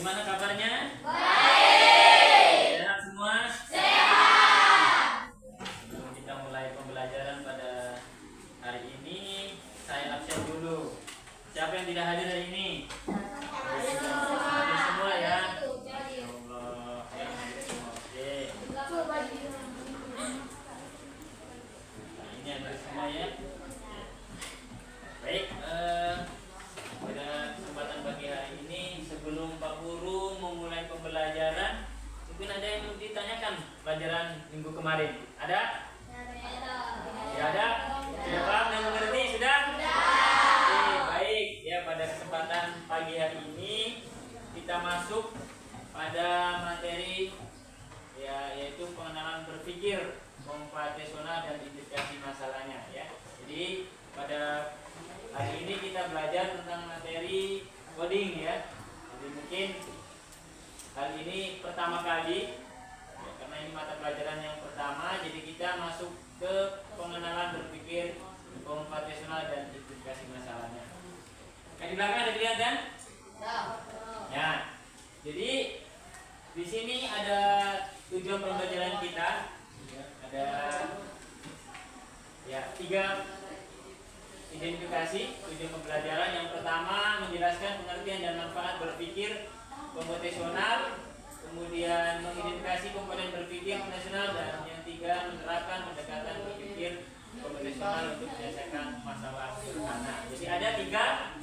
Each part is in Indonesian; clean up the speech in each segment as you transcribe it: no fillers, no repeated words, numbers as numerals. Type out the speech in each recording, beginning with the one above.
Gimana kabarnya? Baik. Sehat semua? Sehat. Sebelum kita mulai pembelajaran pada hari ini, saya absen dulu. Siapa yang tidak hadir hari ini? Hadir semua ya. Allah, yang hadir semua. Oke. Nah, ini hadir semua ya. Baik, pada kesempatan pagi hari ini, sebelum Pak Guru memulai pembelajaran, mungkin ada yang belum ditanyakan pelajaran minggu kemarin. Ada? Tidak ada? Sudah paham dan mengerti? Sudah? Oke, baik. Ya, pada kesempatan pagi hari ini kita masuk pada materi ya, yaitu pengenalan berpikir komputasional dan identifikasi masalahnya ya. Jadi pada hari ini kita belajar tentang materi coding ya. Jadi mungkin kali ini pertama kali ya, karena ini mata pelajaran yang pertama, jadi kita masuk ke pengenalan berpikir komputasional dan identifikasi masalahnya. Di belakang ada kelihatan? Ya. Jadi di sini ada tujuan pembelajaran kita. Ya, ada ya 3 identifikasi tujuan pembelajaran. Yang pertama menjelaskan pengertian dan manfaat berpikir komputasional, kemudian mengidentifikasi komponen berpikir komputasional, dan yang 3 menerapkan pendekatan berpikir komputasional untuk menyelesaikan masalah sederhana. Jadi ada 3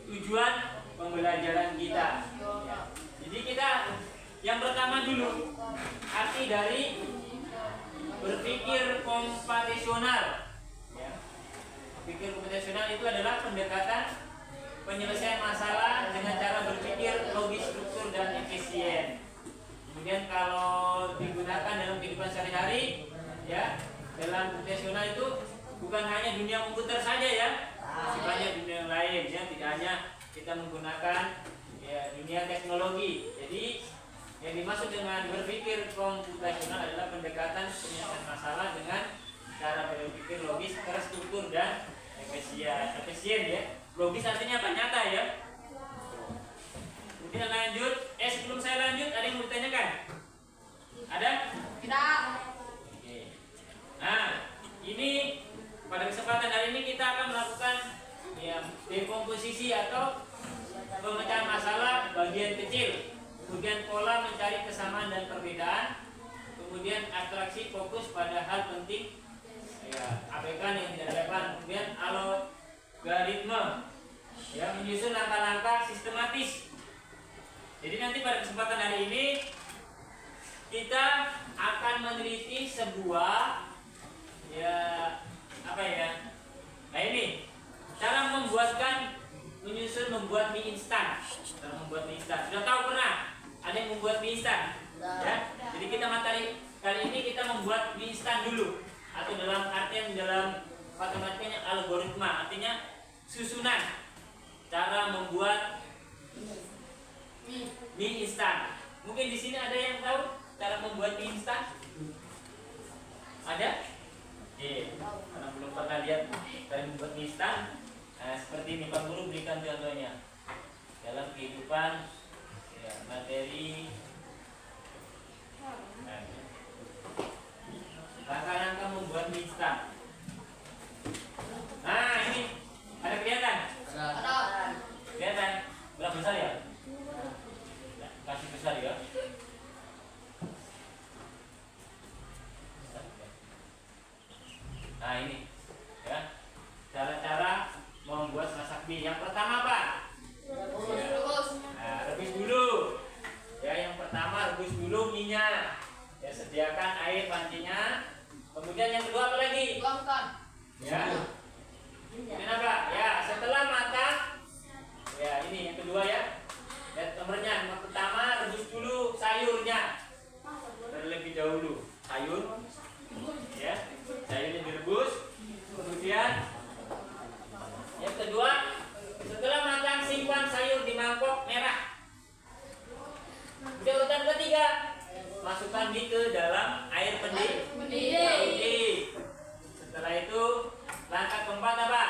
tujuan pembelajaran kita. Ya. Jadi kita yang pertama dulu arti dari berpikir komputasional. Berpikir komputasional itu adalah pendekatan penyelesaian masalah dengan cara berpikir logis, struktur, dan efisien. Kemudian kalau digunakan dalam kehidupan sehari-hari, ya, dalam komputasional itu bukan hanya dunia komputer saja ya, masih banyak dunia lain ya, tidak hanya kita menggunakan ya, dunia teknologi. Jadi yang dimaksud dengan berpikir komputasional adalah pendekatan penyelesaian masalah dengan cara berpikir logis, terstruktur, dan efisien ya. Logis artinya apa? Nyata ya. Kemudian lanjut. Sebelum saya lanjut, ada yang mau ditanyakan? Ada? Tidak. Oke. Nah, ini pada kesempatan hari ini kita akan melakukan ya, dekomposisi atau pemecahan masalah bagian kecil. Kemudian pola mencari kesamaan dan perbedaan. Kemudian atraksi fokus pada hal penting. Ya, abaikan yang tidak relevan. Kemudian algoritma ya, menyusun langkah-langkah sistematis. Jadi nanti pada kesempatan hari ini kita akan meneliti sebuah ya apa ya? Nah ini cara membuat mie instan. Cara membuat mie instan. Sudah tahu pernah? Ada yang membuat mie instan? Ya. Jadi kita materi kali ini kita membuat mie instan dulu. Atau dalam matematikanya algoritma, artinya susunan cara membuat mie instan. Mungkin di sini ada yang tahu cara membuat mie instan? Ada? Karena belum pernah lihat cara membuat mie instan. Nah, seperti ini Pak Guru berikan contohnya dalam kehidupan ya, materi. Langkah-langkah membuat mie instan. Nah ini ada kelihatan? Kelihatan? Berapa besar ya? Kasih besar ya. Nah ini ya, cara-cara membuat masak mie. Yang pertama apa? Nah, rebus dulu. Ya, yang pertama rebus dulu mie-nya. Ya, sediakan air pancinya. Kemudian yang kedua apa lagi? Tuangkan. Ya. Kemudian apa? Ya, setelah matang. Ya, ini yang kedua ya. Lihat nomornya. Yang pertama rebus dulu sayurnya. Terlebih dahulu sayur. Ya, sayurnya direbus. Kemudian yang kedua, setelah matang simpan sayur di mangkok merah. Kemudian urutan ketiga, masukkan mie ke dalam air mendidih. Setelah itu langkah keempat apa?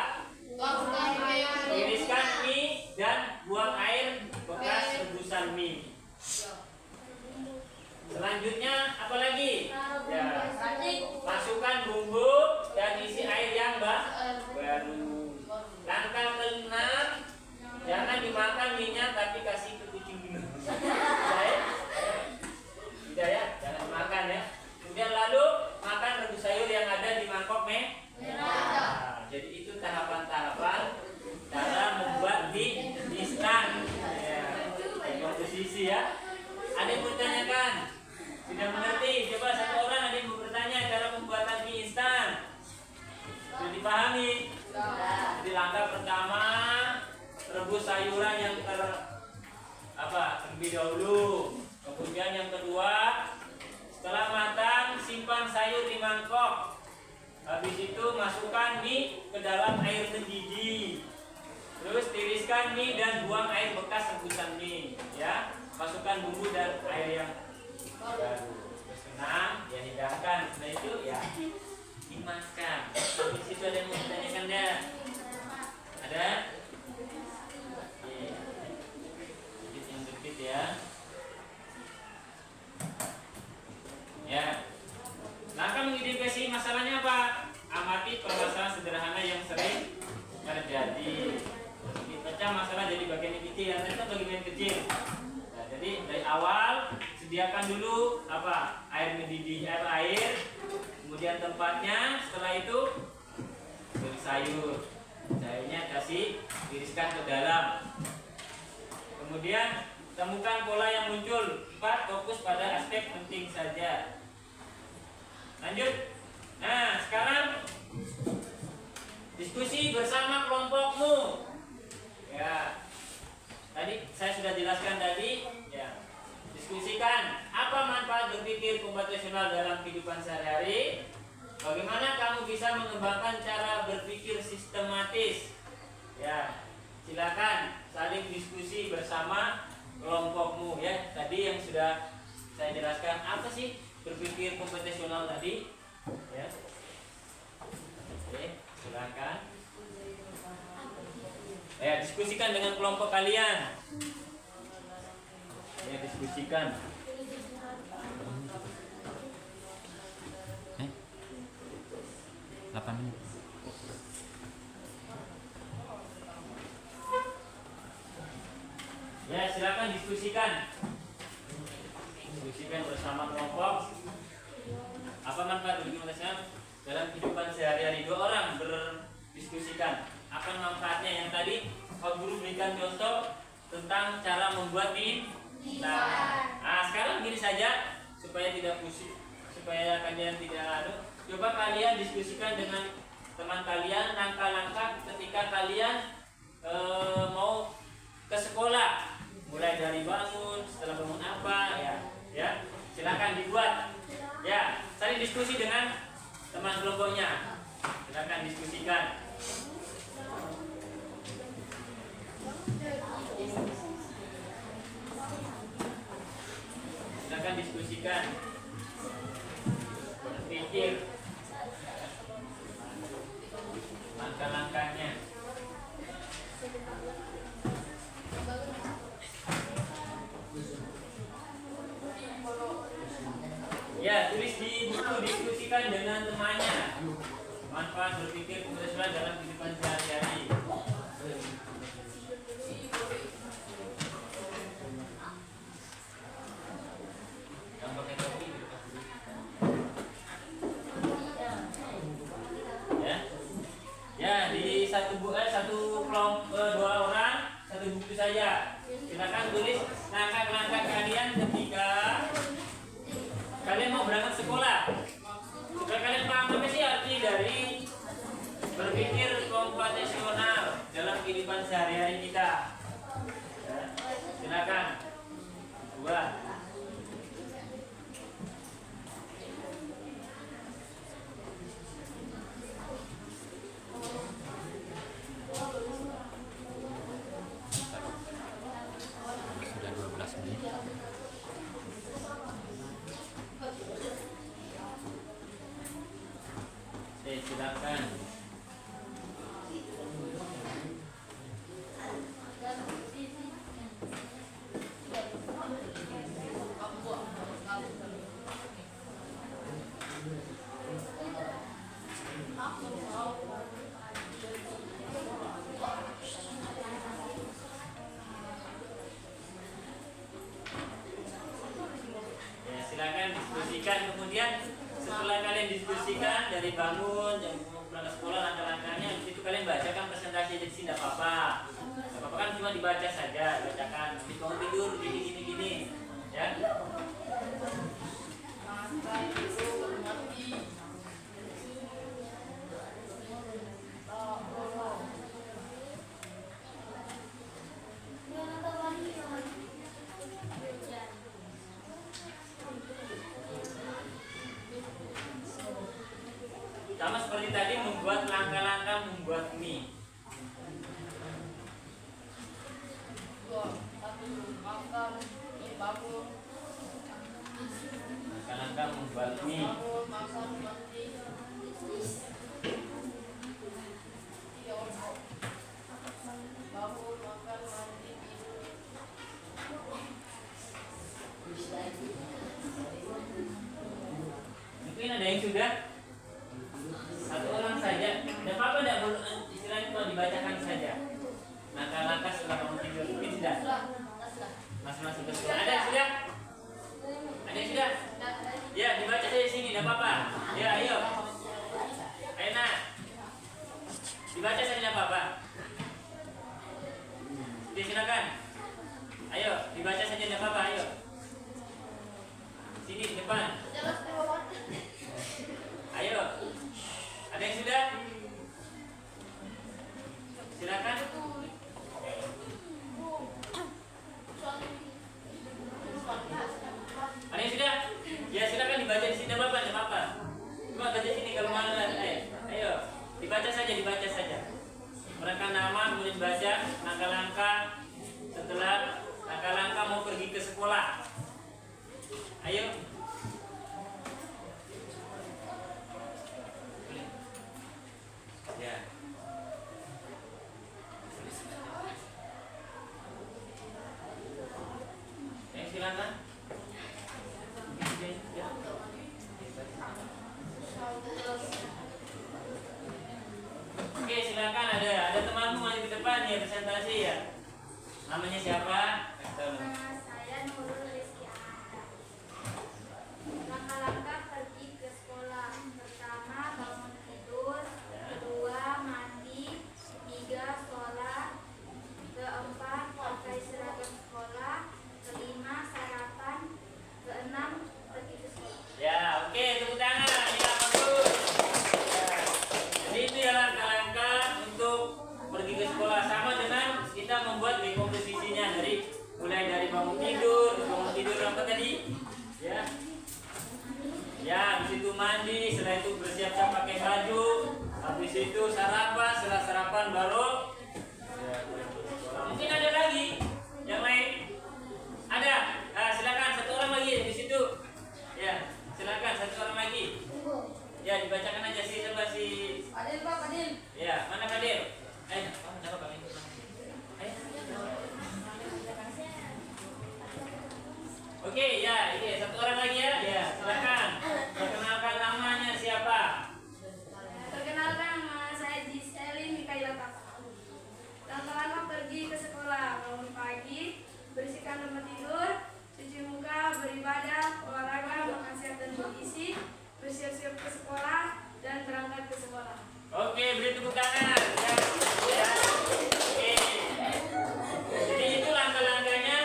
Tiriskan mie dan buang air bekas rebusan mie. presisi ya. Ada yang bertanyakan? Sudah mengerti? Coba satu orang ada yang mau bertanya cara pembuatan mie instan. Sudah dipahami? Jadi langkah pertama rebus sayuran yang terlebih dahulu. Kemudian yang kedua, setelah matang simpan sayur di mangkok. Habis itu masukkan mie ke dalam air mendidih. Terus tiriskan mie dan buang air bekas rebusan mie. Ya, masukkan bumbu dan air yang baru. Terus tenang, ya hidangkan. Setelah itu ya dimakan. Habis itu ada yang mau ditanyakan ya? Ada? Sedikit yang dikit ya. Ya. Langkah mengidentifikasi masalahnya apa? Amati permasalahan sederhana yang sering terjadi. Pecah masalah jadi bagian yang kecil, yang tadi kan bagian kecil. Nah, jadi dari awal sediakan dulu apa? Air mendidih, air, kemudian tempatnya. Setelah itu beri sayur. Sayurnya kasih tiriskan ke dalam. Kemudian temukan pola yang muncul. 4. Fokus pada aspek penting saja. Lanjut. Nah, sekarang diskusi bersama kelompokmu. Ya. Tadi saya sudah jelaskan tadi, ya. Diskusikan apa manfaat berpikir komputasional dalam kehidupan sehari-hari. Bagaimana kamu bisa mengembangkan cara berpikir sistematis. Ya. Silakan saling diskusi bersama kelompokmu ya. Tadi yang sudah saya jelaskan apa sih berpikir komputasional tadi ya. Oke, silakan ya, diskusikan dengan kelompok kalian ya, diskusikan 8 menit. Ya, silakan diskusikan bersama kelompok. Apa manfaat berpikir komputasional dalam kehidupan sehari-hari? 2 orang berdiskusikan apa manfaatnya. Yang tadi Pak Guru berikan contoh tentang cara membuat mie. Nah, sekarang gini saja supaya tidak pusing, supaya kalian tidak coba kalian diskusikan dengan teman kalian langkah-langkah ketika kalian mau ke sekolah, mulai dari bangun, setelah bangun apa ya silakan dibuat ya, saling diskusi dengan teman kelompoknya, silakan diskusikan. Silakan diskusikan, berpikir langkah-langkahnya. Ya, tulis di buku, diskusikan dengan temannya. Manfaat berpikir komputasional dalam kehidupan sehari-hari. Yang pakai topi ya. Ya, di satu kelompok 2 orang, 1 buku saja. Silakan tulis langkah-langkah kalian ketika kalian mau berangkat sekolah. Supaya kalian paham apa sih arti dari berpikir komputasional dalam kehidupan sehari-hari kita. Ya, silakan. 2. Sudah 12 menit. Silakan. Ya, silakan diskusikan. Kemudian setelah kalian diskusikan dari bangun jam berangkat sekolah langkah-langkahnya, itu kalian bacakan presentasi di sini, tidak apa-apa. Tidak apa-apa kan, cuma dibaca saja, bacakan. Habis bangun tidur gini gini gini. sini, ya. Sama seperti tadi membuat langkah-langkah membuat mie. Langkah-langkah membuat mie. Mungkin ada yang sudah. Satu orang saja, tidak apa-apa, tidak perlu istilahnya cuma dibacakan saja. Langkah-langkah setelah kamu tidur, mungkin sudah. Mas sudah. Ada yang sudah? Ada yang sudah? Ya, dibaca saja di sini, tidak apa-apa. Ya, ayo. Ayo nak, dibaca saja tidak apa-apa. Oke, silakan. Ayo, dibaca saja tidak apa-apa. Ayo. Sini di depan. Ayo. Ada yang sudah? Silakan. Ada yang sudah? Ya silakan dibaca di sini, tidak apa-apa. Cuma baca sini kalau malu. Ayo, dibaca saja. Mereka nama kemudian baca langkah-langkah setelah langkah-langkah mau pergi ke sekolah. Ayo. Ya. Silakan. Ya. Oke, silakan ada temanmu maju ke depan ya presentasi ya. Namanya siapa? Nama saya Nurul Rizky Ahmad. Langkah-langkah pergi ke sekolah. Pertama, bangun tidur. Kedua, mandi. Tiga, sekolah. Keempat, pakai seragam sekolah. Kelima, sarapan. Keenam, pergi ke sekolah. Ya, oke, tepuk tangan. Ya, bagus. Ya. Jadi itu ya langkah-langkah untuk pergi ke sekolah, sama dengan kita membuat komposisinya mulai dari bangun tidur apa tadi? Ya, habis itu mandi, setelah itu bersiap-siap pakai baju, habis itu sarapan, setelah sarapan baru mungkin ada lagi yang lain. Ada? Silakan satu orang lagi di situ. Ya, silakan satu orang lagi. Ya, dibacakan aja sih coba si Adil Pak, Adil. Ya, mana Kadir? Kenapa kami? Oke, ya, ini satu orang lagi ya. Ya, silakan. Perkenalkan namanya siapa? Perkenalkan, nama saya Giselin Mikaela Taka. Langkah-langkah pergi ke sekolah. Bangun pagi, bersihkan tempat tidur, cuci muka, beribadah, olahraga, makan sehat dan bergizi, bersiap-siap ke sekolah, dan berangkat ke sekolah. Oke, beri tepuk tangan. Ya. Oke. Jadi itu langkah-langkahnya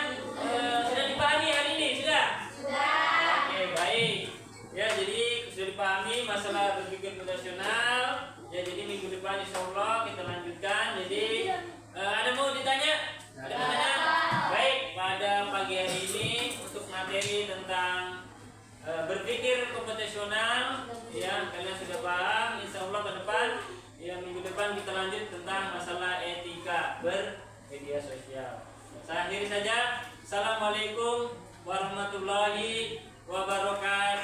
sudah dipahami hari ini, sudah? Sudah. Oke, baik. Ya, jadi sudah dipahami masalah berpikir rasional. Ya, jadi minggu depan insyaallah kita lanjutkan. Jadi ada mau ditanya? Ada mau tanya? Baik, pada pagi hari ini untuk materi tentang berpikir komputasional, ya kalian sudah paham. Insyaallah ke depan, ya minggu depan kita lanjut tentang masalah etika bermedia sosial. Saya akhiri saja. Assalamualaikum warahmatullahi wabarakatuh.